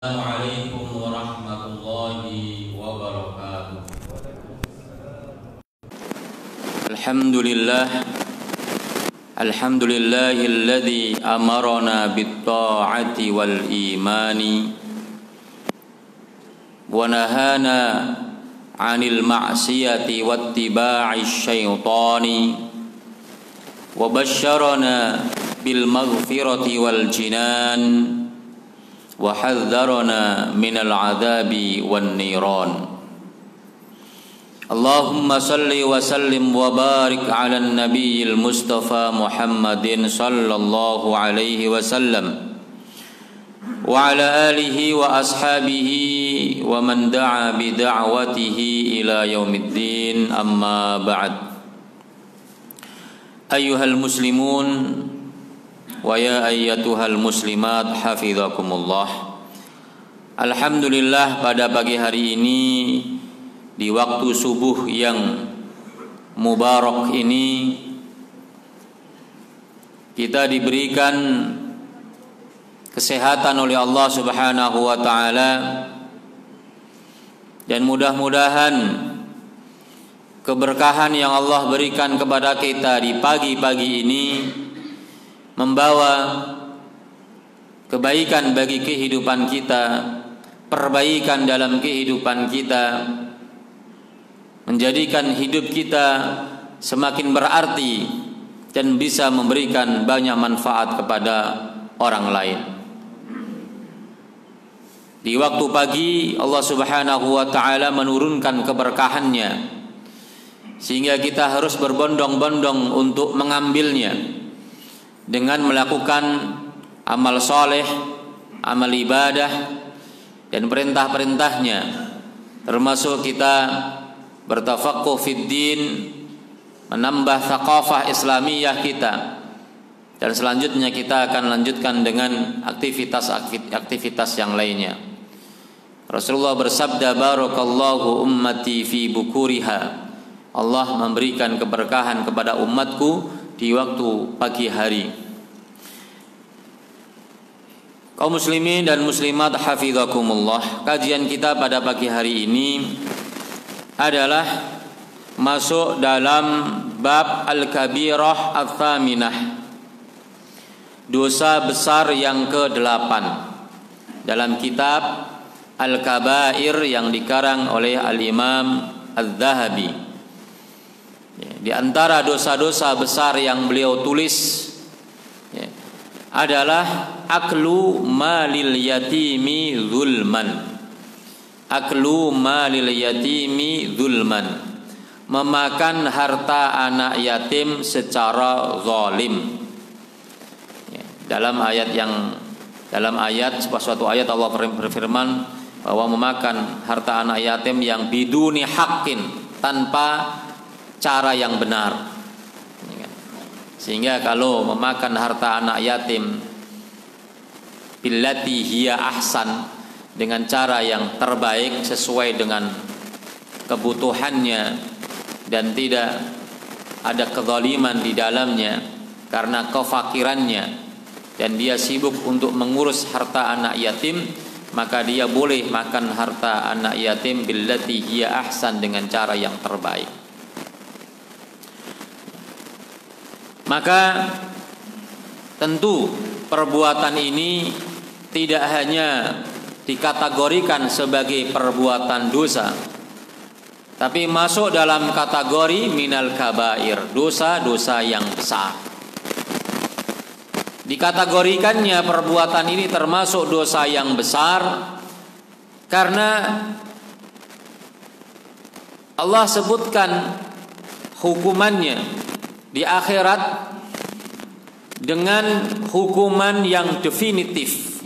Assalamualaikum warahmatullahi wabarakatuh. Alhamdulillahilladzi amarna bit-ta'ati wal imani wa nahana 'anil ma'siyati wattiba'i syaitani wa basyarana bil maghfirati wal jinan wa hadzarana minal adzabi wan niran. Allahumma salli wa sallim wa barik ala nabiyil mustafa Muhammadin sallallahu alaihi wasallam wa ala alihi wa ashabihi wa man da'a bi da'watihi ila yaumiddin, amma ba'd. Ayyuhal muslimun wa ya ayyatuhal muslimat hafizakumullah. Alhamdulillah, pada pagi hari ini di waktu subuh yang mubarak ini kita diberikan kesehatan oleh Allah Subhanahu wa taala, dan mudah-mudahan keberkahan yang Allah berikan kepada kita di pagi-pagi ini membawa kebaikan bagi kehidupan kita, perbaikan dalam kehidupan kita, menjadikan hidup kita semakin berarti dan bisa memberikan banyak manfaat kepada orang lain. Di waktu pagi Allah Subhanahu wa taala menurunkan keberkahannya, sehingga kita harus berbondong-bondong untuk mengambilnya dengan melakukan amal soleh, amal ibadah, dan perintah-perintahnya, termasuk kita bertafaqquh fid din, menambah thaqafah islamiyah kita, dan selanjutnya kita akan lanjutkan dengan aktivitas yang lainnya. Rasulullah bersabda, barakallahu ummati fi bukuriha. Allah memberikan keberkahan kepada umatku di waktu pagi hari. Kaum muslimin dan muslimat hafizakumullah, kajian kita pada pagi hari ini adalah masuk dalam bab al-kabirah ats-tsaminah, dosa besar yang ke-8 dalam kitab Al-Kabair yang dikarang oleh Al-Imam Az-Zahabi. Di antara dosa-dosa besar yang beliau tulis adalah aklu malil yatimi zulman. Aklu malil yatimi zulman, memakan harta anak yatim secara zalim. Dalam suatu ayat Allah berfirman bahwa memakan harta anak yatim yang biduni haqqin, tanpa cara yang benar. Sehingga kalau memakan harta anak yatim billati hiya ahsan, dengan cara yang terbaik sesuai dengan kebutuhannya dan tidak ada kezaliman di dalamnya karena kefakirannya, dan dia sibuk untuk mengurus harta anak yatim, maka dia boleh makan harta anak yatim billati hiya ahsan, dengan cara yang terbaik. Maka tentu perbuatan ini tidak hanya dikategorikan sebagai perbuatan dosa, tapi masuk dalam kategori minal kabair, dosa-dosa yang besar. Dikategorikannya perbuatan ini termasuk dosa yang besar karena Allah sebutkan hukumannya di akhirat dengan hukuman yang definitif,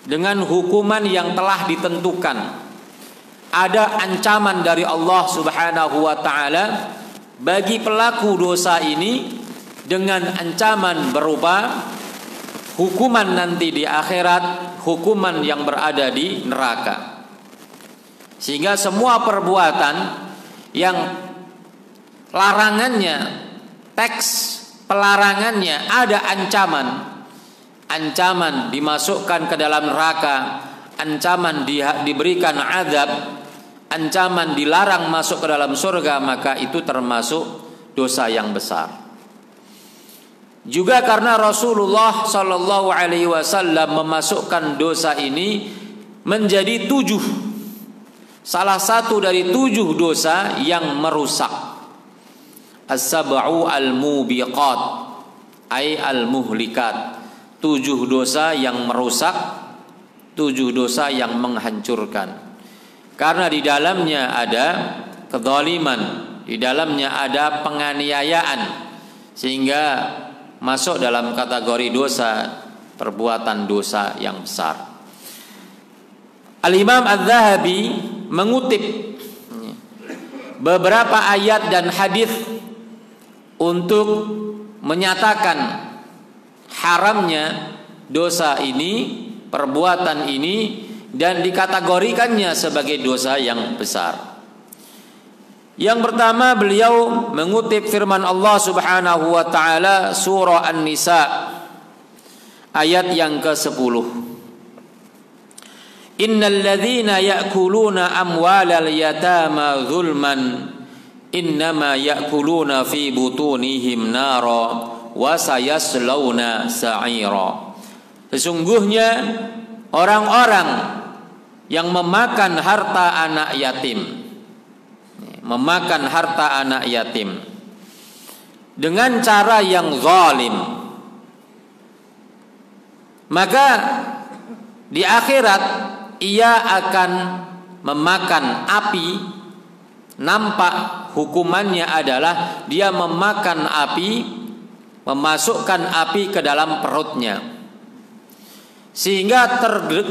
dengan hukuman yang telah ditentukan. Ada ancaman dari Allah Subhanahu wa taala bagi pelaku dosa ini, dengan ancaman berupa hukuman nanti di akhirat, hukuman yang berada di neraka. Sehingga semua perbuatan yang larangannya, teks pelarangannya ada ancaman dimasukkan ke dalam neraka, ancaman diberikan azab, ancaman dilarang masuk ke dalam surga, maka itu termasuk dosa yang besar. Juga karena Rasulullah Shallallahu Alaihi Wasallam memasukkan dosa ini menjadi 7. Salah satu dari 7 dosa yang merusak. As-sab'u al-mubiqat ay al-muhlikat. 7 dosa yang merusak, 7 dosa yang menghancurkan. Karena di dalamnya ada kezaliman, di dalamnya ada penganiayaan, sehingga masuk dalam kategori dosa, perbuatan dosa yang besar. Al-Imam Adz-Dzahabi mengutip beberapa ayat dan hadis untuk menyatakan haramnya dosa ini, perbuatan ini, dan dikategorikannya sebagai dosa yang besar. Yang pertama, beliau mengutip firman Allah Subhanahu wa taala surah An-Nisa ayat yang ke-10. Innal ladzina ya'kuluna amwalal yatama zulman innama ya'kuluna fi butunihim nara wa sayaslawna sa'ira. Sesungguhnya orang-orang yang memakan harta anak yatim, memakan harta anak yatim dengan cara yang zalim, maka di akhirat ia akan memakan api. Nampak hukumannya adalah dia memakan api, memasukkan api ke dalam perutnya, sehingga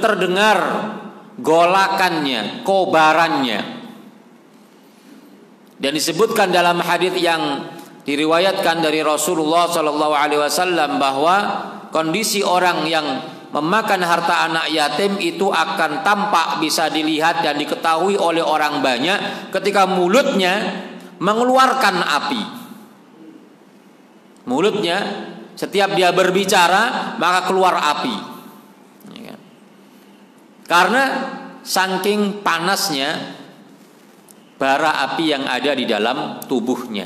terdengar golakannya, kobarannya. Dan disebutkan dalam hadis yang diriwayatkan dari Rasulullah SAW bahwa kondisi orang yang memakan harta anak yatim itu akan tampak, bisa dilihat dan diketahui oleh orang banyak ketika mulutnya mengeluarkan api. Mulutnya setiap dia berbicara maka keluar api, karena saking panasnya bara api yang ada di dalam tubuhnya.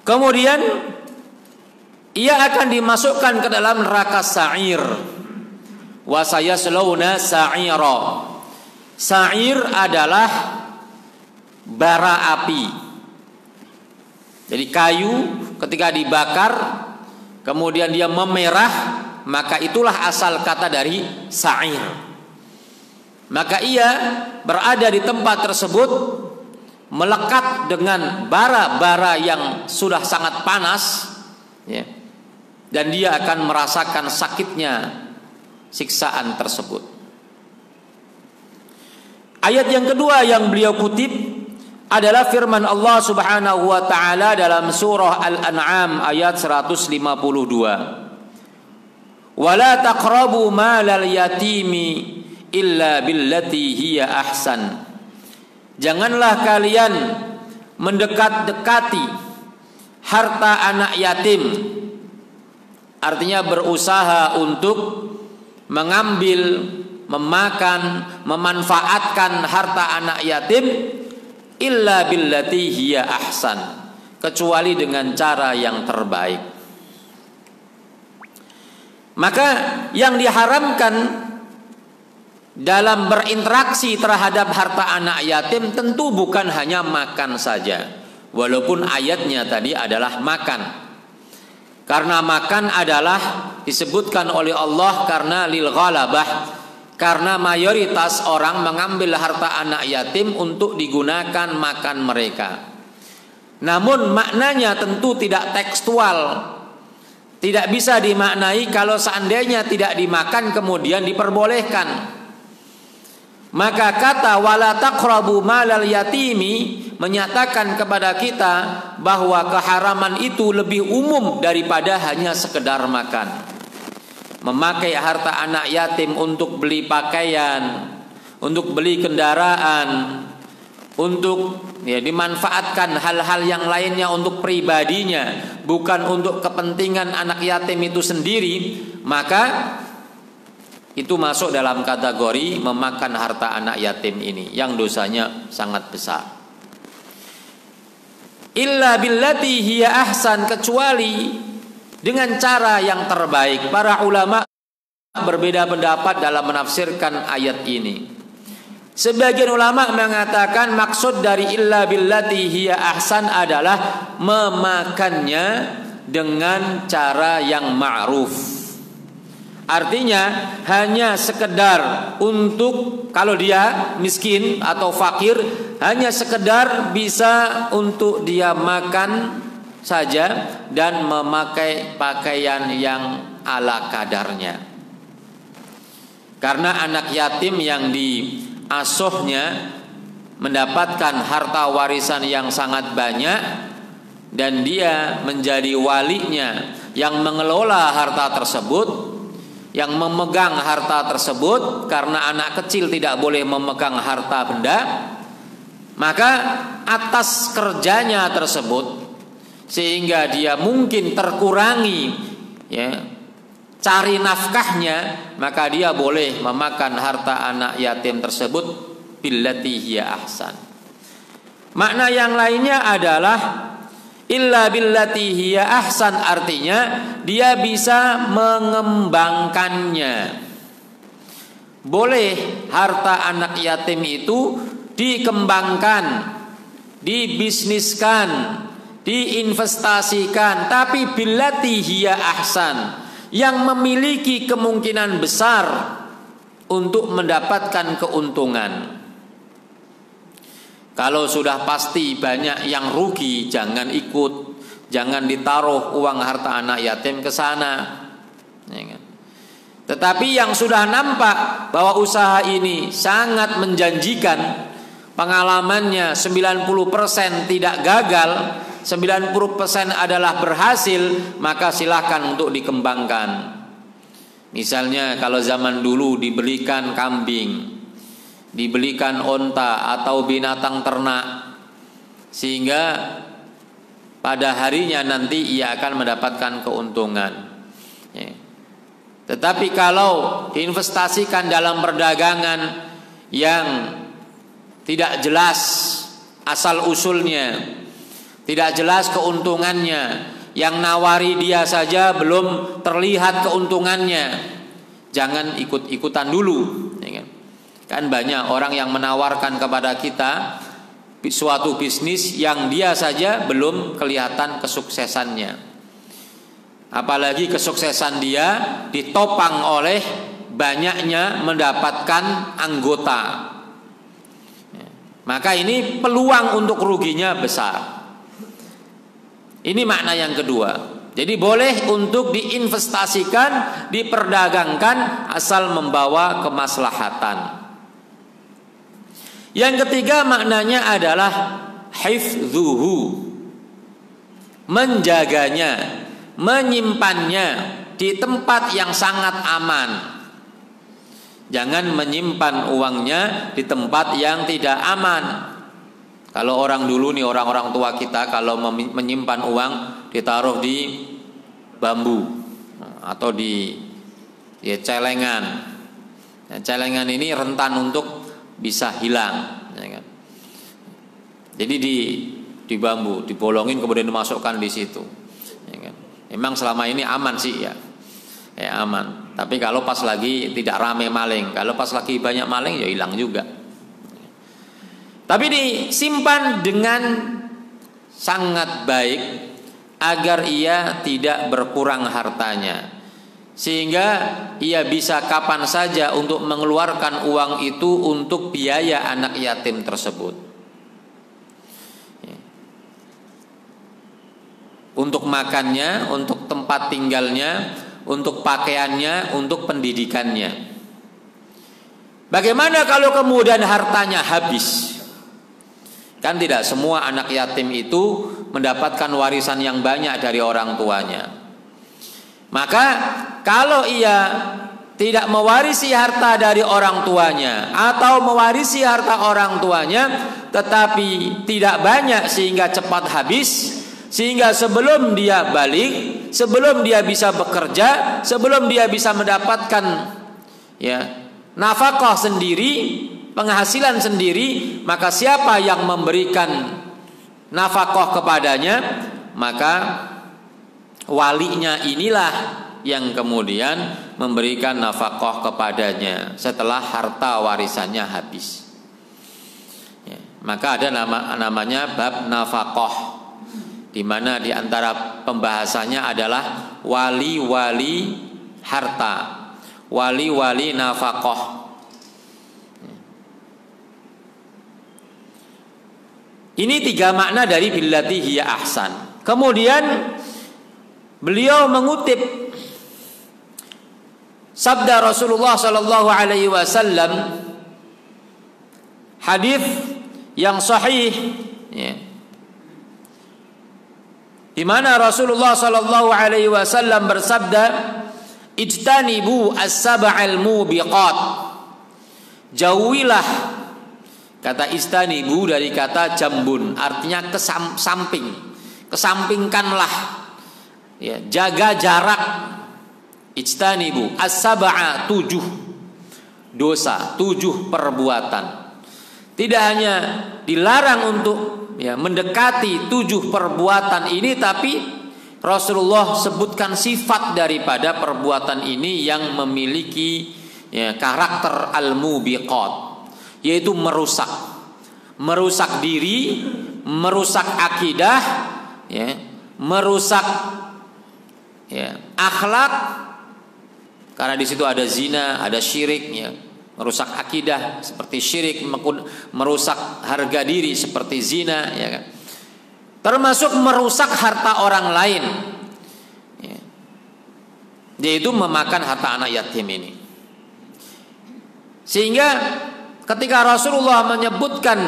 Kemudian ia akan dimasukkan ke dalam neraka sa'ir. Wa sayaslawna sa'ira. Sa'ir adalah bara api. Jadi kayu ketika dibakar kemudian dia memerah, maka itulah asal kata dari sa'ir. Maka ia berada di tempat tersebut, melekat dengan bara-bara yang sudah sangat panas, ya. Dan dia akan merasakan sakitnya siksaan tersebut. Ayat yang kedua yang beliau kutip adalah firman Allah Subhanahu wa taala dalam surah Al-An'am ayat 152. Wala taqrabu malal yatimi illa billati hiya ahsan. Janganlah kalian mendekat-dekati harta anak yatim. Artinya berusaha untuk mengambil, memakan, memanfaatkan harta anak yatim illa billati hiya ahsan, kecuali dengan cara yang terbaik. Maka yang diharamkan dalam berinteraksi terhadap harta anak yatim tentu bukan hanya makan saja, walaupun ayatnya tadi adalah makan. Karena makan adalah disebutkan oleh Allah karena lil ghalabah, karena mayoritas orang mengambil harta anak yatim untuk digunakan makan mereka. Namun maknanya tentu tidak tekstual, tidak bisa dimaknai kalau seandainya tidak dimakan kemudian diperbolehkan. Maka kata wala taqrabu malal yatimi menyatakan kepada kita bahwa keharaman itu lebih umum daripada hanya sekedar makan. Memakai harta anak yatim untuk beli pakaian, untuk beli kendaraan, untuk dimanfaatkan hal-hal yang lainnya untuk pribadinya, bukan untuk kepentingan anak yatim itu sendiri, maka itu masuk dalam kategori memakan harta anak yatim ini yang dosanya sangat besar. Illa billati hiya ahsan, kecuali dengan cara yang terbaik. Para ulama berbeda pendapat dalam menafsirkan ayat ini. Sebagian ulama mengatakan maksud dari illa billati hiya ahsan adalah memakannya dengan cara yang ma'ruf. Artinya hanya sekedar untuk, kalau dia miskin atau fakir, hanya sekedar bisa untuk dia makan saja dan memakai pakaian yang ala kadarnya. Karena anak yatim yang diasuhnya mendapatkan harta warisan yang sangat banyak dan dia menjadi walinya yang mengelola harta tersebut, yang memegang harta tersebut, karena anak kecil tidak boleh memegang harta benda, maka atas kerjanya tersebut sehingga dia mungkin terkurangi ya cari nafkahnya, maka dia boleh memakan harta anak yatim tersebut billati hiya ahsan. Makna yang lainnya adalah illa billati hiya ahsan, artinya dia bisa mengembangkannya. Boleh harta anak yatim itu dikembangkan, dibisniskan, diinvestasikan, tapi billati hiya ahsan, yang memiliki kemungkinan besar untuk mendapatkan keuntungan. Kalau sudah pasti banyak yang rugi, jangan ikut, jangan ditaruh uang harta anak yatim ke sana. Tetapi yang sudah nampak bahwa usaha ini sangat menjanjikan, pengalamannya 90% tidak gagal, 90% adalah berhasil, maka silakan untuk dikembangkan. Misalnya kalau zaman dulu dibelikan kambing, dibelikan onta atau binatang ternak, sehingga pada harinya nanti ia akan mendapatkan keuntungan. Tetapi kalau diinvestasikan dalam perdagangan yang tidak jelas asal usulnya, tidak jelas keuntungannya, yang nawari dia saja belum terlihat keuntungannya, jangan ikut-ikutan dulu. Kan banyak orang yang menawarkan kepada kita suatu bisnis yang dia saja belum kelihatan kesuksesannya. Apalagi kesuksesan dia ditopang oleh banyaknya mendapatkan anggota. Maka ini peluang untuk ruginya besar. Ini makna yang kedua. Jadi boleh untuk diinvestasikan, diperdagangkan asal membawa kemaslahatan. Yang ketiga maknanya adalah hifdzuhu, menjaganya, menyimpannya di tempat yang sangat aman. Jangan menyimpan uangnya di tempat yang tidak aman. Kalau orang dulu nih, orang-orang tua kita kalau menyimpan uang ditaruh di bambu atau di celengan. Nah, celengan ini rentan untuk bisa hilang, ya kan? Jadi di bambu dibolongin kemudian dimasukkan di situ, ya kan? Memang selama ini aman sih ya aman. Tapi kalau pas lagi tidak rame maling, kalau pas lagi banyak maling ya hilang juga. Tapi disimpan dengan sangat baik agar ia tidak berkurang hartanya, sehingga ia bisa kapan saja untuk mengeluarkan uang itu untuk biaya anak yatim tersebut, untuk makannya, untuk tempat tinggalnya, untuk pakaiannya, untuk pendidikannya. Bagaimana kalau kemudian hartanya habis? Kan tidak semua anak yatim itu mendapatkan warisan yang banyak dari orang tuanya. Maka kalau ia tidak mewarisi harta dari orang tuanya atau mewarisi harta orang tuanya tetapi tidak banyak sehingga cepat habis, Sehingga sebelum dia balik, sebelum dia bisa bekerja, sebelum dia bisa mendapatkan nafkah sendiri, penghasilan sendiri, maka siapa yang memberikan nafkah kepadanya, maka walinya inilah yang kemudian memberikan nafkah kepadanya setelah harta warisannya habis. Maka ada namanya bab nafkah, di mana di antara pembahasannya adalah wali-wali harta, wali-wali nafkah. Ini 3 makna dari billati hiya ahsan. Kemudian beliau mengutip sabda Rasulullah sallallahu alaihi wasallam, hadis yang sahih, di mana Rasulullah sallallahu alaihi wasallam bersabda, ijtanibu as-sab'al mubiqat. Jauhilah, kata istanibu dari kata jambun, artinya kesamping, kesampingkanlah, jaga jarak. Ijtanibu as-sab'a, 7 dosa, 7 perbuatan. Tidak hanya dilarang untuk mendekati 7 perbuatan ini, tapi Rasulullah sebutkan sifat daripada perbuatan ini yang memiliki karakter al-mubiqat, yaitu merusak diri, merusak akidah, merusak akhlak, karena di situ ada zina, ada syirik, merusak akidah seperti syirik, merusak harga diri seperti zina, termasuk merusak harta orang lain, yaitu memakan harta anak yatim ini. Sehingga ketika Rasulullah menyebutkan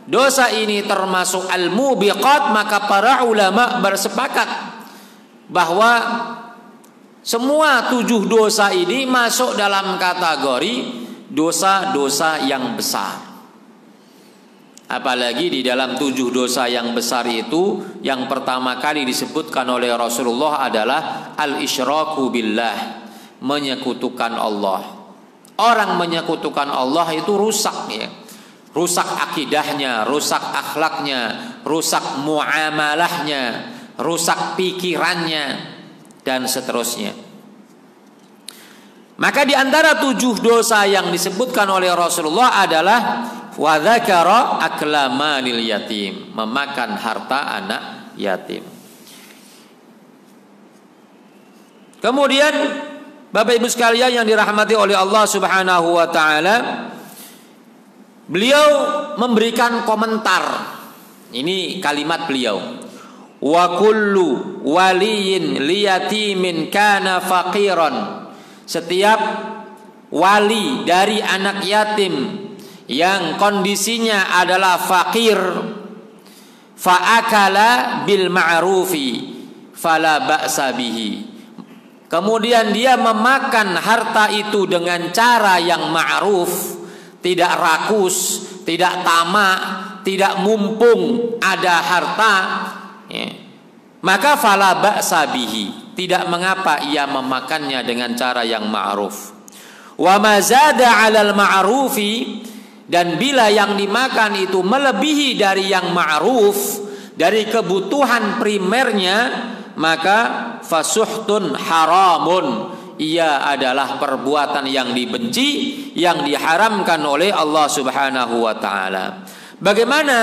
dosa ini termasuk al-mubiqat, maka para ulama bersepakat bahwa semua 7 dosa ini masuk dalam kategori dosa-dosa yang besar. Apalagi di dalam 7 dosa yang besar itu, yang pertama kali disebutkan oleh Rasulullah adalah al-isyraku billah, menyekutukan Allah. Orang menyekutukan Allah itu rusak, rusak akidahnya, rusak akhlaknya, rusak muamalahnya, rusak pikirannya, dan seterusnya. Maka di antara 7 dosa yang disebutkan oleh Rasulullah adalah wa dzakara akla malil yatim, memakan harta anak yatim. Kemudian Bapak Ibu sekalian yang dirahmati oleh Allah Subhanahu wa taala, beliau memberikan komentar. Ini kalimat beliau. Wa kullu waliyin liyatimin kana faqiran. Setiap wali dari anak yatim yang kondisinya adalah fakir, fa'akala bil ma'rufi fala ba'sa bihi. Kemudian dia memakan harta itu dengan cara yang ma'ruf, tidak rakus, tidak tamak, tidak mumpung ada harta, maka fala ba'sa bihi, tidak mengapa ia memakannya dengan cara yang ma'ruf. Wa ma zada 'alal ma'rufi, dan bila yang dimakan itu melebihi dari yang ma'ruf, dari kebutuhan primernya, maka fasuhtun haramun, ia adalah perbuatan yang dibenci, yang diharamkan oleh Allah Subhanahu wa taala. Bagaimana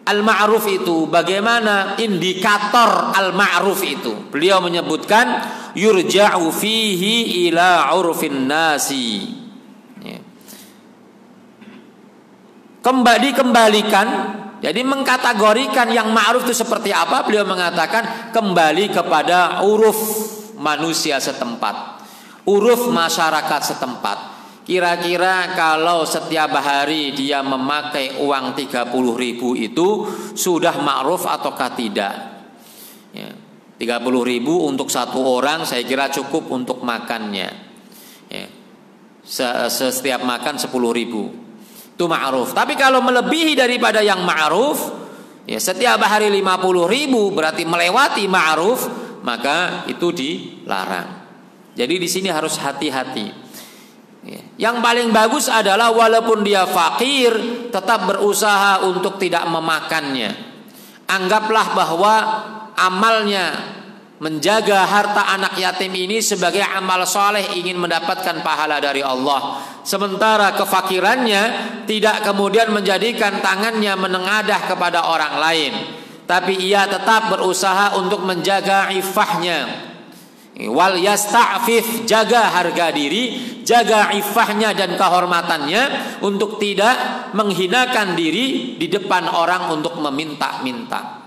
al-ma'ruf itu? Bagaimana indikator al-ma'ruf itu? Beliau menyebutkan yurja'u fihi ila 'urfin nasi. Dikembalikan, jadi mengkategorikan yang ma'ruf itu seperti apa. Beliau mengatakan kembali kepada uruf manusia setempat, uruf masyarakat setempat. Kira-kira kalau setiap hari dia memakai uang 30.000 itu sudah ma'ruf ataukah tidak? 30.000 untuk satu orang saya kira cukup untuk makannya. Setiap makan 10.000 itu ma'ruf. Tapi kalau melebihi daripada yang ma'ruf, Ya, setiap hari 50.000 berarti melewati ma'ruf, maka itu dilarang. Jadi di sini harus hati-hati. Ya. Yang paling bagus adalah walaupun dia fakir, tetap berusaha untuk tidak memakannya. Anggaplah bahwa amalnya menjaga harta anak yatim ini sebagai amal soleh, ingin mendapatkan pahala dari Allah. Sementara kefakirannya tidak kemudian menjadikan tangannya menengadah kepada orang lain, tapi ia tetap berusaha untuk menjaga iffahnya. Wal yasta'fif, jaga harga diri, jaga iffahnya dan kehormatannya untuk tidak menghinakan diri di depan orang untuk meminta-minta.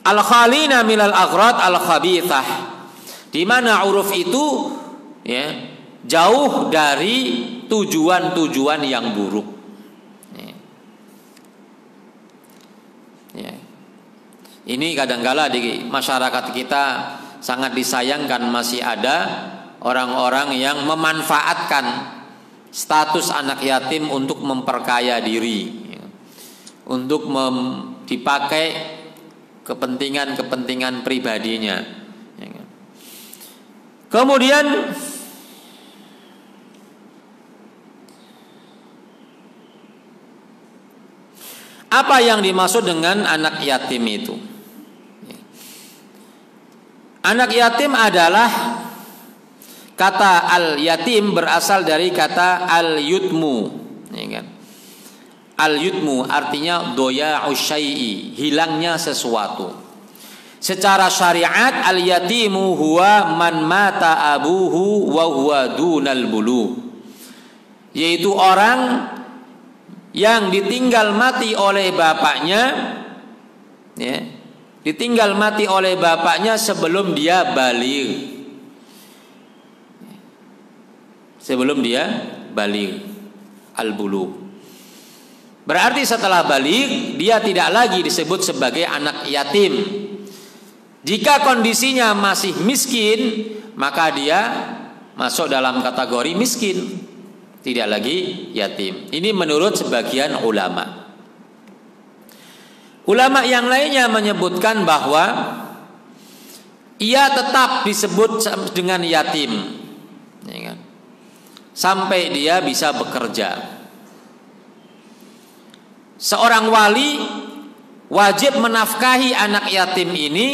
Al-khalina minal aghrad al-khabithah, di mana uruf itu ya jauh dari tujuan-tujuan yang buruk. Ya. Ini kadangkala di masyarakat kita sangat disayangkan, masih ada orang-orang yang memanfaatkan status anak yatim untuk memperkaya diri, ya, untuk dipakai kepentingan pribadinya. Kemudian apa yang dimaksud dengan anak yatim itu? Anak yatim adalah, kata al-yatim berasal dari kata al-yutmu, ya kan? Al-yutmu artinya doya'u syai'i, hilangnya sesuatu. Secara syariat al-yatimu huwa man mata abuhu wa huwa dunal bulugh, yaitu orang yang ditinggal mati oleh bapaknya, ya, ditinggal mati oleh bapaknya sebelum dia baligh. Sebelum dia baligh, al-bulugh. Berarti setelah baligh dia tidak lagi disebut sebagai anak yatim. Jika kondisinya masih miskin, maka dia masuk dalam kategori miskin, tidak lagi yatim. Ini menurut sebagian ulama. Ulama yang lainnya menyebutkan bahwa ia tetap disebut dengan yatim, ya kan? Sampai dia bisa bekerja. Seorang wali wajib menafkahi anak yatim ini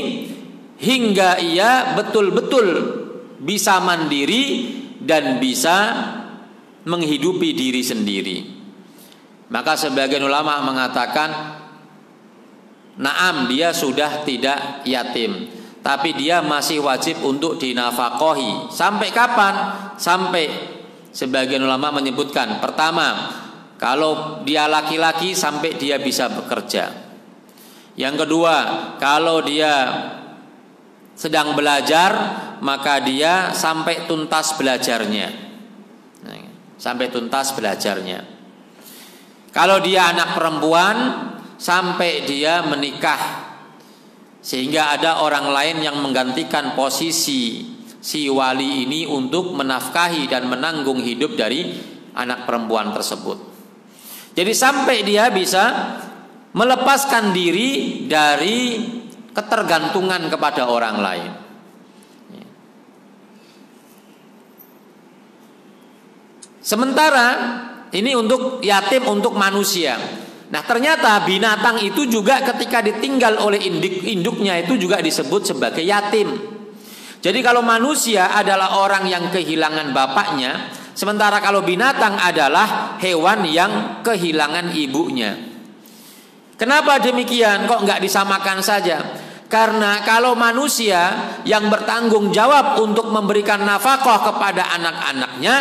hingga ia betul-betul bisa mandiri dan bisa menghidupi diri sendiri. Maka sebagian ulama mengatakan, naam, dia sudah tidak yatim, tapi dia masih wajib untuk dinafkahi. Sampai kapan? Sampai sebagian ulama menyebutkan, pertama, kalau dia laki-laki sampai dia bisa bekerja. Yang kedua, kalau dia sedang belajar, maka dia sampai tuntas belajarnya. Sampai tuntas belajarnya. Kalau dia anak perempuan, sampai dia menikah, sehingga ada orang lain yang menggantikan posisi si wali ini untuk menafkahi dan menanggung hidup dari anak perempuan tersebut. Jadi sampai dia bisa melepaskan diri dari ketergantungan kepada orang lain. Sementara ini untuk yatim, untuk manusia. Nah, ternyata binatang itu juga ketika ditinggal oleh induknya itu juga disebut sebagai yatim. Jadi kalau manusia adalah orang yang kehilangan bapaknya, sementara kalau binatang adalah hewan yang kehilangan ibunya. Kenapa demikian? Kok nggak disamakan saja? Karena kalau manusia yang bertanggung jawab untuk memberikan nafkah kepada anak-anaknya,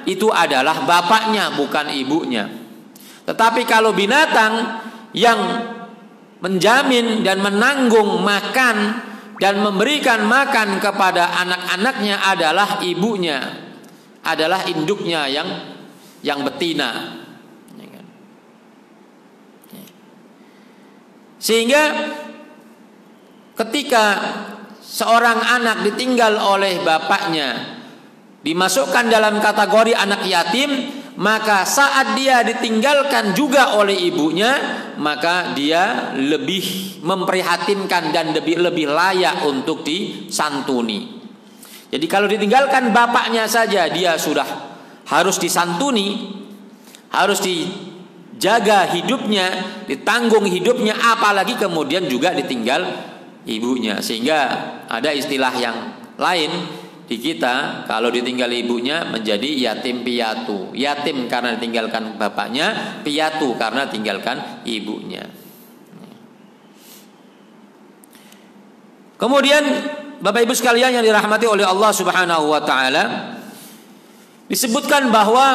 itu adalah bapaknya, bukan ibunya. Tetapi kalau binatang yang menjamin dan menanggung makan dan memberikan makan kepada anak-anaknya adalah ibunya, adalah induknya yang betina. Sehingga ketika seorang anak ditinggal oleh bapaknya, dimasukkan dalam kategori anak yatim, maka saat dia ditinggalkan juga oleh ibunya, maka dia lebih memprihatinkan dan lebih layak untuk disantuni. Jadi kalau ditinggalkan bapaknya saja dia sudah harus disantuni, harus dijaga hidupnya, ditanggung hidupnya, apalagi kemudian juga ditinggal ibunya. Sehingga ada istilah yang lain di kita, kalau ditinggal ibunya menjadi yatim piatu. Yatim karena ditinggalkan bapaknya, piatu karena tinggalkan ibunya. Kemudian Bapak Ibu sekalian yang dirahmati oleh Allah Subhanahu wa taala, disebutkan bahwa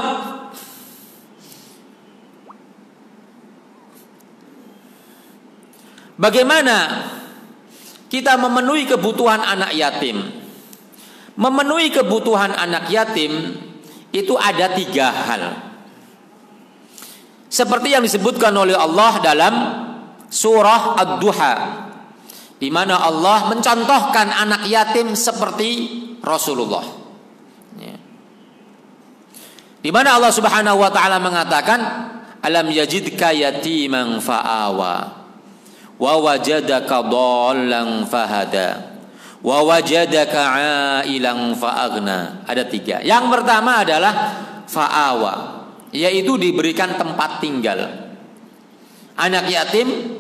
bagaimana kita memenuhi kebutuhan anak yatim. Memenuhi kebutuhan anak yatim itu ada 3 hal. Seperti yang disebutkan oleh Allah dalam surah Ad-Duha, di mana Allah mencontohkan anak yatim seperti Rasulullah. Di mana Allah Subhanahu wa taala mengatakan, alam yajidka yatiman fa'awa wa wajadaka dhallan fahada wa wajadaka 'ailan fa'aghna. Ada 3. Yang pertama adalah fa'awa, yaitu diberikan tempat tinggal. Anak yatim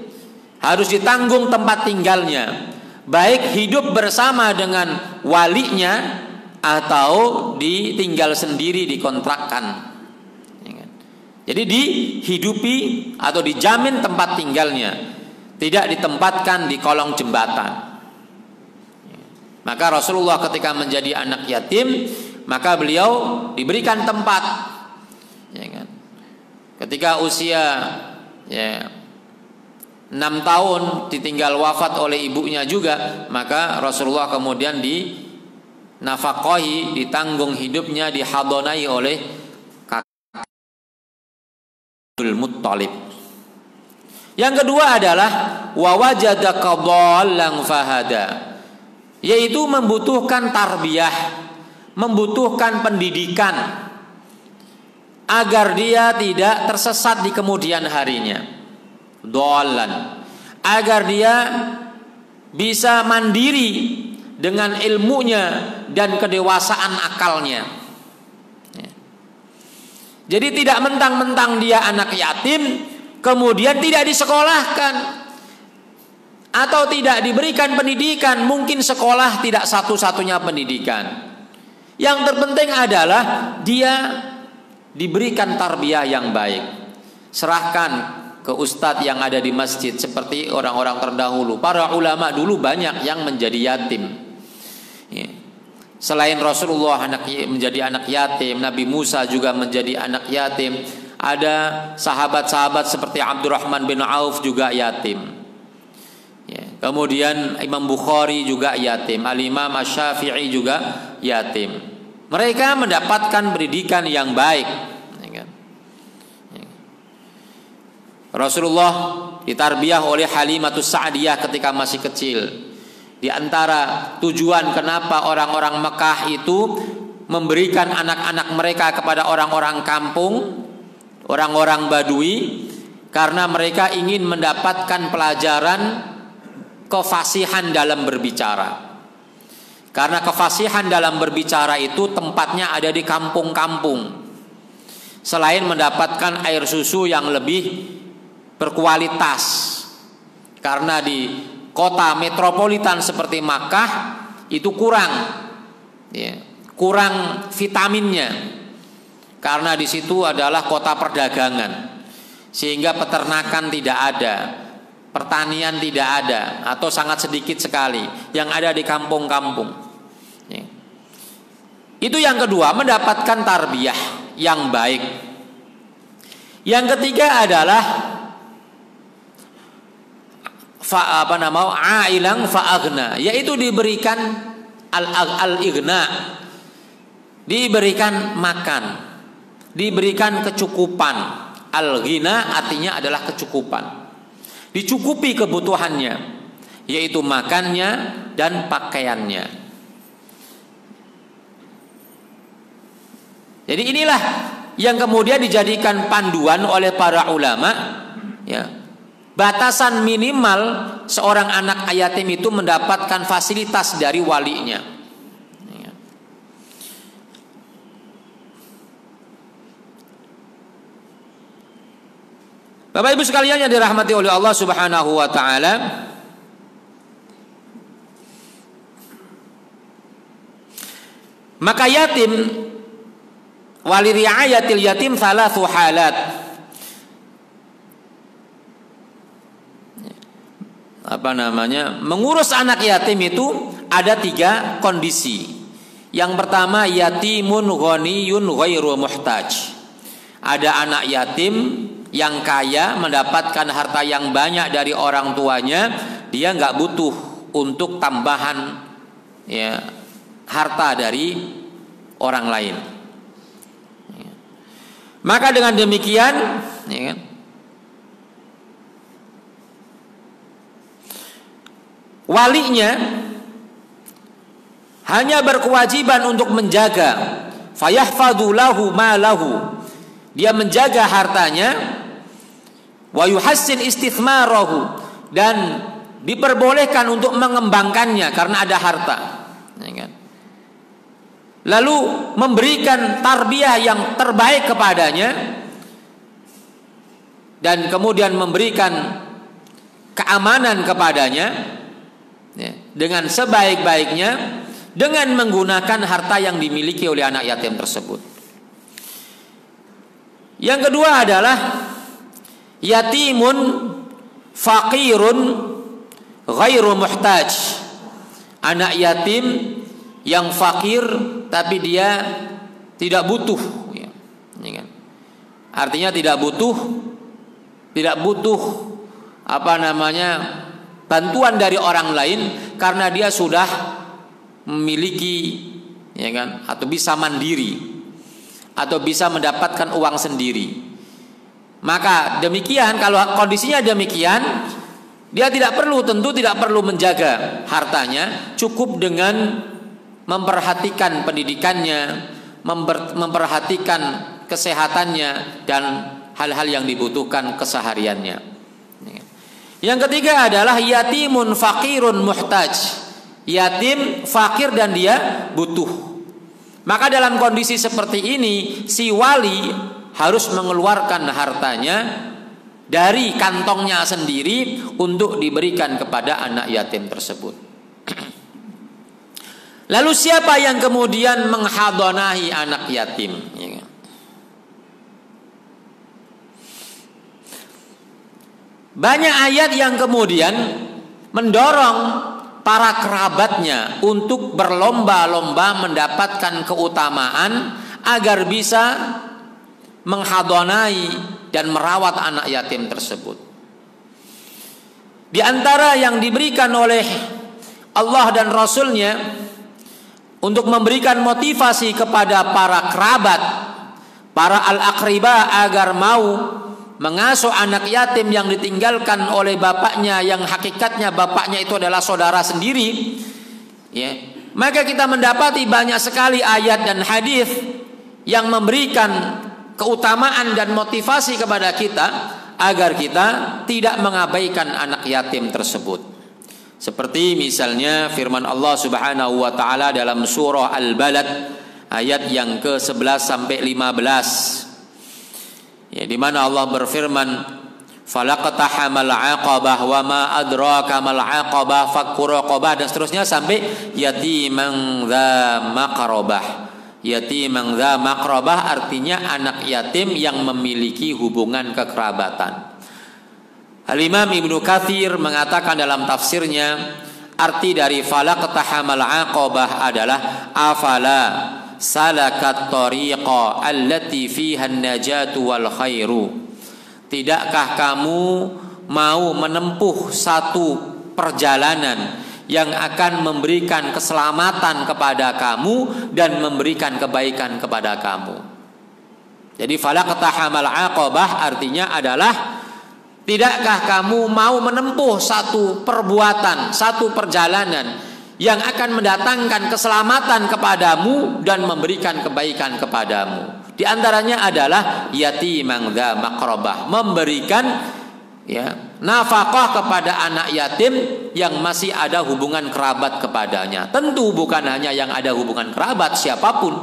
harus ditanggung tempat tinggalnya, baik hidup bersama dengan walinya atau ditinggal sendiri, dikontrakkan. Jadi dihidupi atau dijamin tempat tinggalnya, tidak ditempatkan di kolong jembatan. Maka Rasulullah ketika menjadi anak yatim, maka beliau diberikan tempat. Ketika usia 6 tahun ditinggal wafat oleh ibunya juga, maka Rasulullah kemudian dinafakahi, ditanggung hidupnya, dihadonai oleh Abdul Muttalib. Yang kedua adalah wa wajadaka dhallan fahada, yaitu membutuhkan tarbiyah, membutuhkan pendidikan agar dia tidak tersesat di kemudian harinya. Dhallan, agar dia bisa mandiri dengan ilmunya dan kedewasaan akalnya. Jadi tidak mentang-mentang dia anak yatim kemudian tidak disekolahkan atau tidak diberikan pendidikan. Mungkin sekolah tidak satu-satunya pendidikan. Yang terpenting adalah dia diberikan tarbiyah yang baik. Serahkan ke ustadz yang ada di masjid, seperti orang-orang terdahulu. Para ulama dulu banyak yang menjadi yatim. Selain Rasulullah menjadi anak yatim, Nabi Musa juga menjadi anak yatim. Ada sahabat-sahabat seperti Abdurrahman bin Auf juga yatim. Kemudian Imam Bukhari juga yatim, Al-Imam Asy-Syafi'i juga yatim. Mereka mendapatkan pendidikan yang baik. Rasulullah ditarbiyah oleh Halimatus Sa'diyah ketika masih kecil. Di antara tujuan kenapa orang-orang Mekah itu memberikan anak-anak mereka kepada orang-orang kampung, orang-orang Badui, karena mereka ingin mendapatkan pelajaran kefasihan dalam berbicara. Karena kefasihan dalam berbicara itu tempatnya ada di kampung-kampung. Selain mendapatkan air susu yang lebih berkualitas, karena di kota metropolitan seperti Makkah itu kurang vitaminnya, karena di situ adalah kota perdagangan, sehingga peternakan tidak ada, pertanian tidak ada atau sangat sedikit sekali, yang ada di kampung-kampung. Itu yang kedua, mendapatkan tarbiyah yang baik. Yang ketiga adalah ailang fa'aghna, yaitu diberikan al-ighna, diberikan makan, diberikan kecukupan. Al-ghina artinya adalah kecukupan, dicukupi kebutuhannya, yaitu makannya dan pakaiannya. Jadi inilah yang kemudian dijadikan panduan oleh para ulama, ya, batasan minimal seorang anak yatim itu mendapatkan fasilitas dari walinya. Ya. Bapak Ibu sekalian yang dirahmati oleh Allah Subhanahu wa taala, maka yatim, wali riayatil yatim thalathu halat. Mengurus anak yatim itu ada 3 kondisi. Yang pertama, yatimun ghaniyun ghairu muhtaj. Ada anak yatim yang kaya, mendapatkan harta yang banyak dari orang tuanya, dia nggak butuh untuk tambahan, ya, harta dari orang lain. Maka dengan demikian, ya kan, walinya hanya berkewajiban untuk menjaga, fayahfadhu lahu malahu, dia menjaga hartanya, wa yuhassin istithmarahu, dan diperbolehkan untuk mengembangkannya karena ada harta, ya kan? Lalu memberikan tarbiyah yang terbaik kepadanya, dan kemudian memberikan keamanan kepadanya, ya, dengan sebaik-baiknya, dengan menggunakan harta yang dimiliki oleh anak yatim tersebut. Yang kedua adalah yatimun faqirun ghairu muhtaj. Anak yatim yang fakir tapi dia tidak butuh, ya, kan? Artinya tidak butuh bantuan dari orang lain karena dia sudah memiliki, ya kan, atau bisa mandiri, atau bisa mendapatkan uang sendiri. Maka demikian, kalau kondisinya demikian, dia tidak perlu menjaga hartanya, cukup dengan memperhatikan pendidikannya, memperhatikan kesehatannya, dan hal-hal yang dibutuhkan kesehariannya. Yang ketiga adalah yatimun faqirun muhtaj. Yatim fakir dan dia butuh. Maka dalam kondisi seperti ini, si wali harus mengeluarkan hartanya dari kantongnya sendiri untuk diberikan kepada anak yatim tersebut. Lalu siapa yang kemudian menghadanahi anak yatim? Banyak ayat yang kemudian mendorong para kerabatnya untuk berlomba-lomba mendapatkan keutamaan agar bisa menghadanahi dan merawat anak yatim tersebut. Di antara yang diberikan oleh Allah dan Rasulnya untuk memberikan motivasi kepada para kerabat, para al-aqriba, agar mau mengasuh anak yatim yang ditinggalkan oleh bapaknya, yang hakikatnya bapaknya itu adalah saudara sendiri, ya, maka kita mendapati banyak sekali ayat dan hadis yang memberikan keutamaan dan motivasi kepada kita agar kita tidak mengabaikan anak yatim tersebut. Seperti misalnya firman Allah Subhanahu wa taala dalam surah Al-Balad ayat yang ke-11 sampai 15. Ya, di mana Allah berfirman, falaqtahamal 'aqabah wa ma adraka mal 'aqabah fakku raqabah, dan seterusnya sampai yatiman dza maqrabah. Yatiman dza maqrabah artinya anak yatim yang memiliki hubungan kekerabatan. Al-Imam Ibnu Katsir mengatakan dalam tafsirnya, arti dari falaqtahamal 'aqabah adalah afala salakat tariqa allati fiha an-najatu wal khairu. Tidakkah kamu mau menempuh satu perjalanan yang akan memberikan keselamatan kepada kamu dan memberikan kebaikan kepada kamu. Jadi falaqtahamal 'aqabah artinya adalah tidakkah kamu mau menempuh satu perbuatan, satu perjalanan yang akan mendatangkan keselamatan kepadamu dan memberikan kebaikan kepadamu. Di antaranya adalah yatimang dza maqrabah, memberikan nafkah kepada anak yatim yang masih ada hubungan kerabat kepadanya. Tentu bukan hanya yang ada hubungan kerabat, siapapun,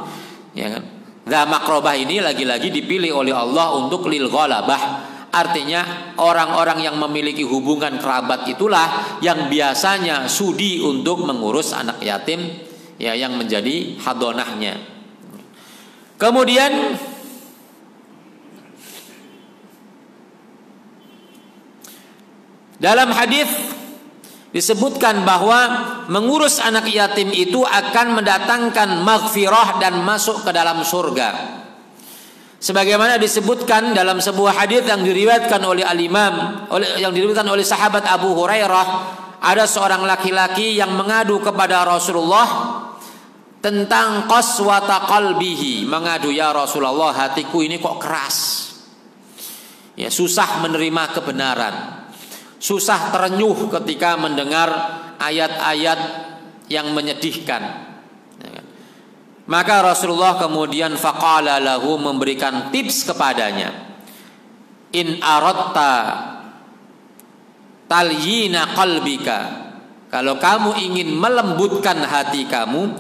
ya kan. Dza maqrabah ini lagi-lagi dipilih oleh Allah untuk lil ghalabah. Artinya orang-orang yang memiliki hubungan kerabat itulah yang biasanya sudi untuk mengurus anak yatim yang menjadi hadonahnya. Kemudian dalam hadis disebutkan bahwa mengurus anak yatim itu akan mendatangkan maghfirah dan masuk ke dalam surga. Sebagaimana disebutkan dalam sebuah hadis yang diriwayatkan oleh diriwayatkan oleh sahabat Abu Hurairah, ada seorang laki-laki yang mengadu kepada Rasulullah tentang qaswata qalbihi, mengadu, ya Rasulullah, hatiku ini kok keras. Susah menerima kebenaran. Susah terenyuh ketika mendengar ayat-ayat yang menyedihkan. Maka Rasulullah kemudian faqala lahu, memberikan tips kepadanya. In aratta talyina qalbika, kalau kamu ingin melembutkan hati kamu,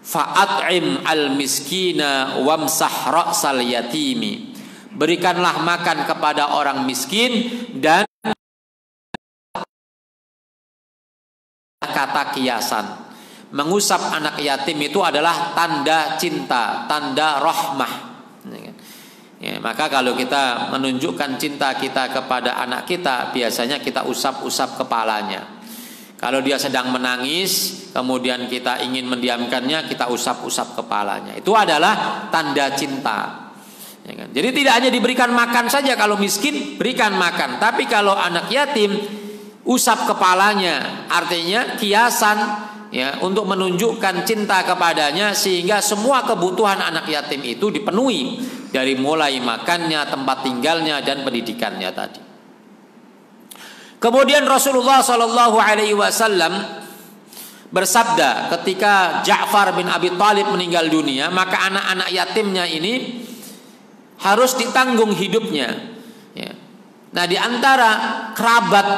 fa'at'im al miskina wamsah ra'sal yatimi, berikanlah makan kepada orang miskin dan kata kiasan. Mengusap anak yatim itu adalah tanda cinta, tanda rahmah. Maka kalau kita menunjukkan cinta kita kepada anak kita, biasanya kita usap-usap kepalanya. Kalau dia sedang menangis, kemudian kita ingin mendiamkannya, kita usap-usap kepalanya. Itu adalah tanda cinta. Jadi tidak hanya diberikan makan saja, kalau miskin berikan makan. Tapi kalau anak yatim, usap kepalanya, artinya kiasan untuk menunjukkan cinta kepadanya, sehingga semua kebutuhan anak yatim itu dipenuhi, dari mulai makannya, tempat tinggalnya, dan pendidikannya tadi. Kemudian Rasulullah SAW bersabda ketika Ja'far bin Abi Thalib meninggal dunia, maka anak-anak yatimnya ini harus ditanggung hidupnya. Nah, di antara kerabat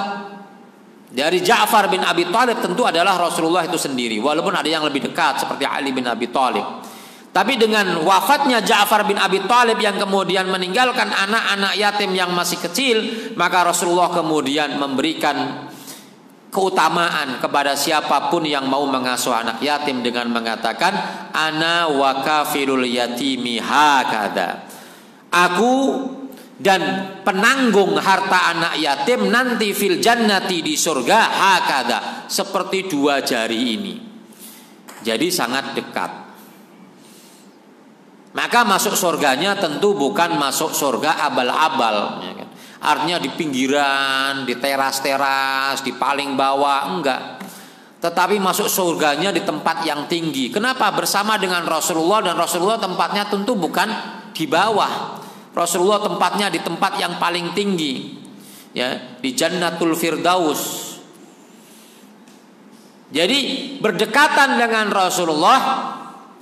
dari Ja'far bin Abi Thalib tentu adalah Rasulullah itu sendiri, walaupun ada yang lebih dekat seperti Ali bin Abi Thalib. Tapi dengan wafatnya Ja'far bin Abi Thalib yang kemudian meninggalkan anak-anak yatim yang masih kecil, maka Rasulullah kemudian memberikan keutamaan kepada siapapun yang mau mengasuh anak yatim dengan mengatakan, ana wa kafilul yatimi hakada, aku dan penanggung harta anak yatim nanti fil jannati, di surga, hakada, seperti dua jari ini. Jadi sangat dekat. Maka masuk surganya tentu bukan masuk surga abal-abal, artinya di pinggiran, di teras-teras, di paling bawah, enggak. Tetapi masuk surganya di tempat yang tinggi. Kenapa? Bersama dengan Rasulullah, dan Rasulullah tempatnya tentu bukan di bawah. Rasulullah tempatnya di tempat yang paling tinggi, di Jannatul Firdaus. Jadi berdekatan dengan Rasulullah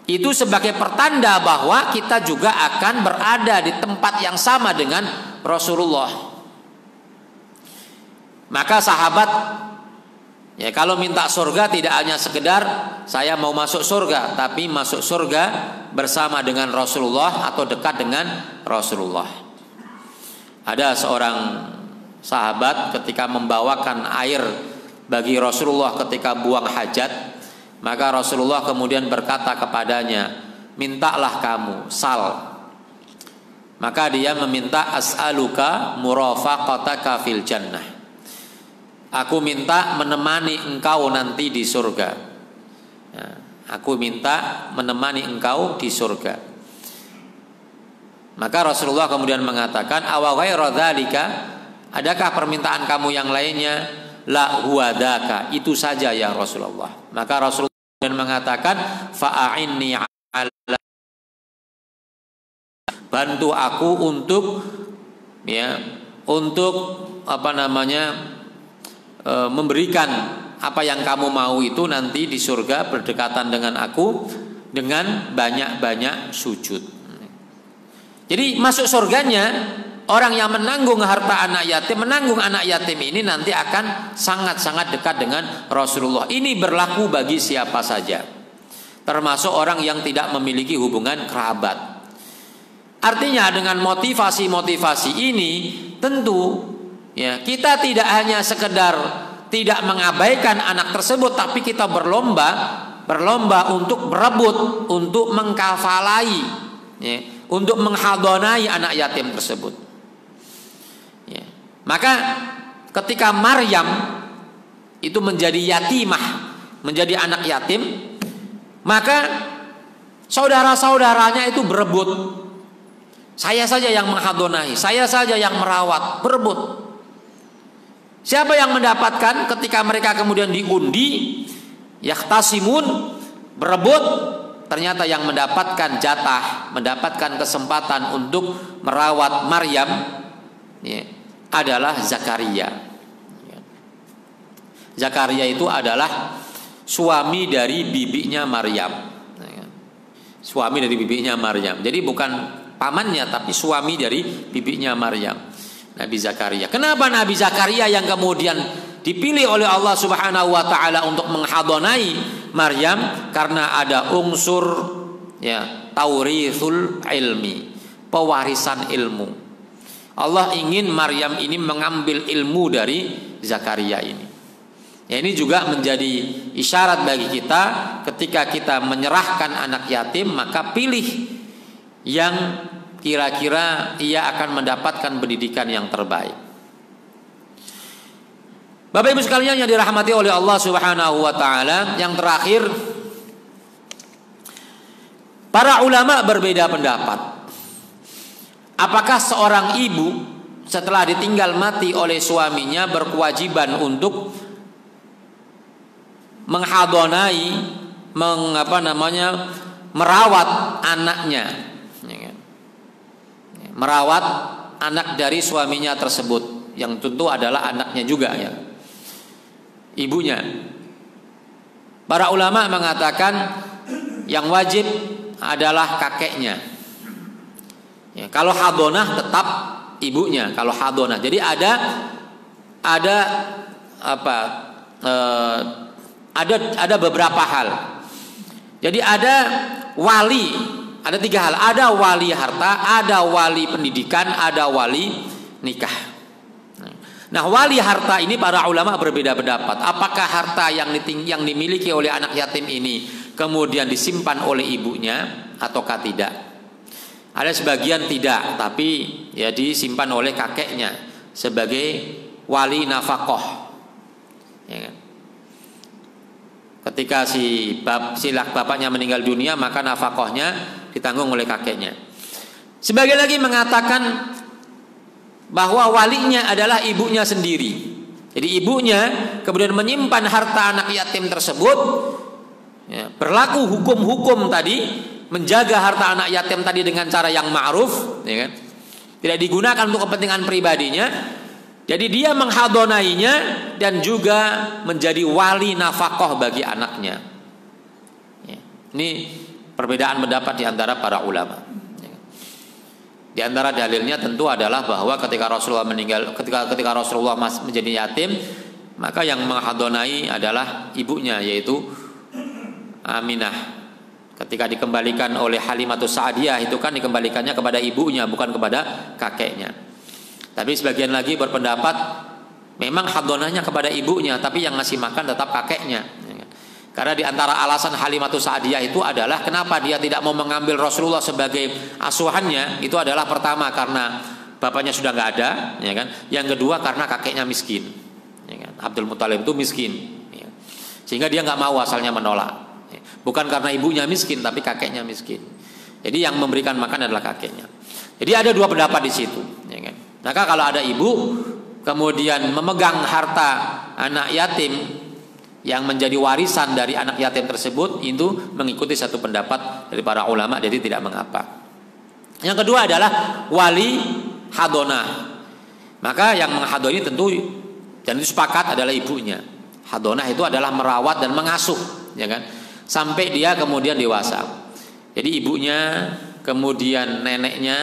itu sebagai pertanda bahwa kita juga akan berada di tempat yang sama dengan Rasulullah. Maka sahabat kalau minta surga tidak hanya sekedar saya mau masuk surga, tapi masuk surga bersama dengan Rasulullah atau dekat dengan Rasulullah. Ada seorang sahabat ketika membawakan air bagi Rasulullah ketika buang hajat, maka Rasulullah kemudian berkata kepadanya, mintalah kamu, sal. Maka dia meminta, as'aluka murafaqataka fil jannah, aku minta menemani engkau nanti di surga. Aku minta menemani engkau di surga. Maka Rasulullah kemudian mengatakan, awa ghaira dzalika, adakah permintaan kamu yang lainnya? La huwadaka, itu saja ya Rasulullah. Maka Rasulullah kemudian mengatakan, fa'inni ala, bantu aku untuk memberikan apa yang kamu mau itu nanti di surga berdekatan dengan aku dengan banyak-banyak sujud. Jadi masuk surganya orang yang menanggung harta anak yatim, menanggung anak yatim ini nanti akan sangat-sangat dekat dengan Rasulullah. Ini berlaku bagi siapa saja, termasuk orang yang tidak memiliki hubungan kerabat. Artinya dengan motivasi-motivasi ini tentu ya, kita tidak hanya sekedar tidak mengabaikan anak tersebut, tapi kita berlomba untuk berebut, untuk mengkafalai, ya, untuk menghadonai anak yatim tersebut. Ya. Maka ketika Maryam itu menjadi yatimah, menjadi anak yatim, maka saudara-saudaranya itu berebut. Saya saja yang menghadonai, saya saja yang merawat, berebut. Siapa yang mendapatkan ketika mereka kemudian diundi, yahtasimun, berebut, ternyata yang mendapatkan jatah, mendapatkan kesempatan untuk merawat Maryam ya, adalah Zakaria. Zakaria itu adalah suami dari bibinya Maryam. Suami dari bibinya Maryam. Jadi bukan pamannya, tapi suami dari bibinya Maryam, Nabi Zakaria. Kenapa Nabi Zakaria yang kemudian dipilih oleh Allah Subhanahu wa taala untuk menghadonai Maryam? Karena ada unsur ya, taurithul ilmi, pewarisan ilmu. Allah ingin Maryam ini mengambil ilmu dari Zakaria ini. Ya, ini juga menjadi isyarat bagi kita ketika kita menyerahkan anak yatim, maka pilih yang kira-kira ia akan mendapatkan pendidikan yang terbaik. Bapak Ibu sekalian yang dirahmati oleh Allah Subhanahu wa taala, yang terakhir, para ulama berbeda pendapat. Apakah seorang ibu setelah ditinggal mati oleh suaminya berkewajiban untuk menghadonai, merawat anaknya, merawat anak dari suaminya tersebut, yang tentu adalah anaknya juga ya, ibunya. Para ulama mengatakan yang wajib adalah kakeknya. Ya, kalau hadonah tetap ibunya. Kalau hadonah, jadi ada beberapa hal. Jadi ada wali. Ada 3 hal, ada wali harta, ada wali pendidikan, ada wali nikah. Nah, wali harta ini para ulama berbeda pendapat. Apakah harta yang dimiliki oleh anak yatim ini kemudian disimpan oleh ibunya ataukah tidak? Ada sebagian tidak, tapi ya disimpan oleh kakeknya sebagai wali nafkah. Ya kan? Ketika si bapaknya meninggal dunia, maka nafkahnya ditanggung oleh kakeknya. Sebagian lagi mengatakan bahwa walinya adalah ibunya sendiri. Jadi ibunya kemudian menyimpan harta anak yatim tersebut, ya, berlaku hukum-hukum tadi, menjaga harta anak yatim tadi dengan cara yang ma'ruf, ya kan? Tidak digunakan untuk kepentingan pribadinya. Jadi dia menghadonainya dan juga menjadi wali nafkah bagi anaknya. Ya. Ini perbedaan pendapat di antara para ulama. Di antara dalilnya tentu adalah bahwa ketika Rasulullah meninggal, ketika Rasulullah menjadi yatim, maka yang menghadonai adalah ibunya, yaitu Aminah. Ketika dikembalikan oleh Halimatus Sa'diyah, itu kan dikembalikannya kepada ibunya, bukan kepada kakeknya. Tapi sebagian lagi berpendapat memang hadonahnya kepada ibunya, tapi yang ngasih makan tetap kakeknya. Karena di antara alasan Halimatus Sa'diyah itu adalah kenapa dia tidak mau mengambil Rasulullah sebagai asuhannya, itu adalah pertama karena bapaknya sudah nggak ada, ya kan? Yang kedua karena kakeknya miskin, ya kan? Abdul Muthalib itu miskin, ya. Sehingga dia nggak mau asalnya menolak, ya. Bukan karena ibunya miskin, tapi kakeknya miskin. Jadi yang memberikan makan adalah kakeknya. Jadi ada 2 pendapat di situ, ya kan? Maka kalau ada ibu kemudian memegang harta anak yatim yang menjadi warisan dari anak yatim tersebut, itu mengikuti satu pendapat dari para ulama, jadi tidak mengapa. Yang kedua adalah wali hadonah. Maka yang menghadoni tentu dan itu sepakat adalah ibunya. Hadonah itu adalah merawat dan mengasuh, ya kan, sampai dia kemudian dewasa. Jadi ibunya, kemudian neneknya,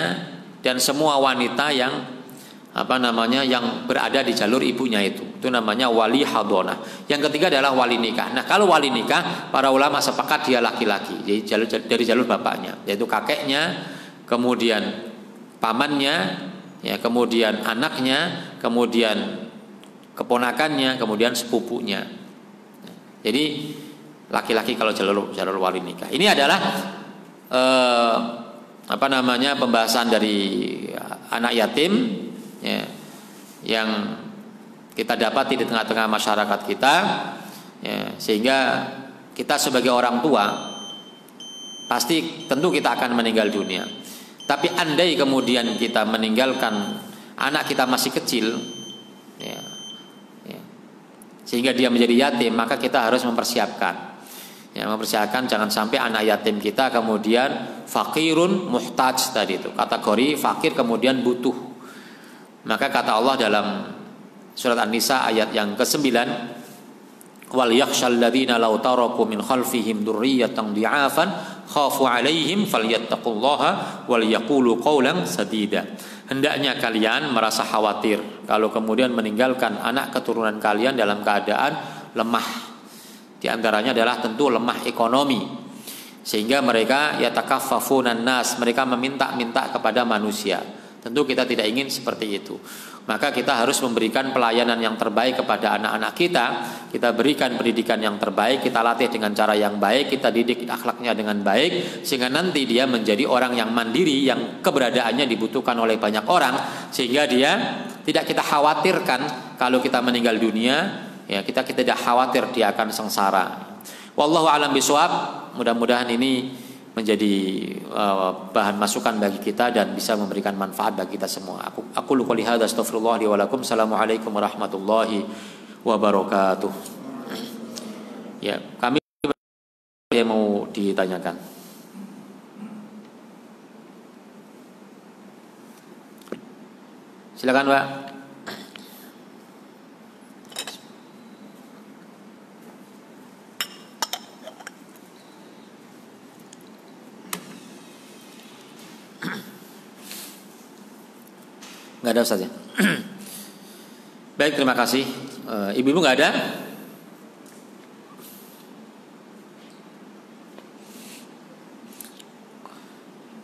dan semua wanita yang yang berada di jalur ibunya itu namanya wali hadonah. Yang ketiga adalah wali nikah. Nah, kalau wali nikah, para ulama sepakat dia laki-laki, jadi dari jalur bapaknya, yaitu kakeknya, kemudian pamannya, ya, kemudian anaknya, kemudian keponakannya, kemudian sepupunya. Jadi laki-laki kalau jalur wali nikah. Ini adalah pembahasan dari anak yatim, ya, yang kita dapati di tengah-tengah masyarakat kita, ya, sehingga kita sebagai orang tua pasti tentu kita akan meninggal dunia. Tapi andai kemudian kita meninggalkan anak kita masih kecil, ya, sehingga dia menjadi yatim, maka kita harus mempersiapkan jangan sampai anak yatim kita kemudian fakirun muhtaj tadi itu, kategori fakir kemudian butuh. Maka kata Allah dalam surat An-Nisa ayat yang ke-9, wal yakhshal ladzina law taraku min khalfihim dzurriyyatan dhi'afan khafu 'alaihim falyattaqullaha wal yaqulu qawlan sadida. Hendaknya kalian merasa khawatir kalau kemudian meninggalkan anak keturunan kalian dalam keadaan lemah. Di antaranya adalah tentu lemah ekonomi, sehingga mereka yatakaffafunan nas, mereka meminta-minta kepada manusia. Tentu kita tidak ingin seperti itu. Maka kita harus memberikan pelayanan yang terbaik kepada anak-anak kita. Kita berikan pendidikan yang terbaik, kita latih dengan cara yang baik, kita didik akhlaknya dengan baik, sehingga nanti dia menjadi orang yang mandiri, yang keberadaannya dibutuhkan oleh banyak orang, sehingga dia tidak kita khawatirkan kalau kita meninggal dunia, ya, kita tidak khawatir dia akan sengsara. Wallahu a'lam bishawab. Mudah-mudahan ini menjadi bahan masukan bagi kita dan bisa memberikan manfaat bagi kita semua. Aku lupa lihat, astagfirullah li wa lakum. Assalamualaikum warahmatullahi wabarakatuh. Ya, kami yang mau ditanyakan. Silakan, Pak. Nggak ada, Ustaz, ya? Baik, terima kasih. Ibu-ibu nggak ada?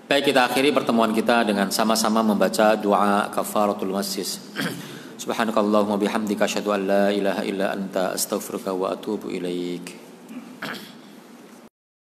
Baik, kita akhiri pertemuan kita dengan sama-sama membaca doa kafaratul masjid. Subhanakallahumma bihamdika asyhadu an la ilaha illa anta astaghfiruka wa atubu ilaik.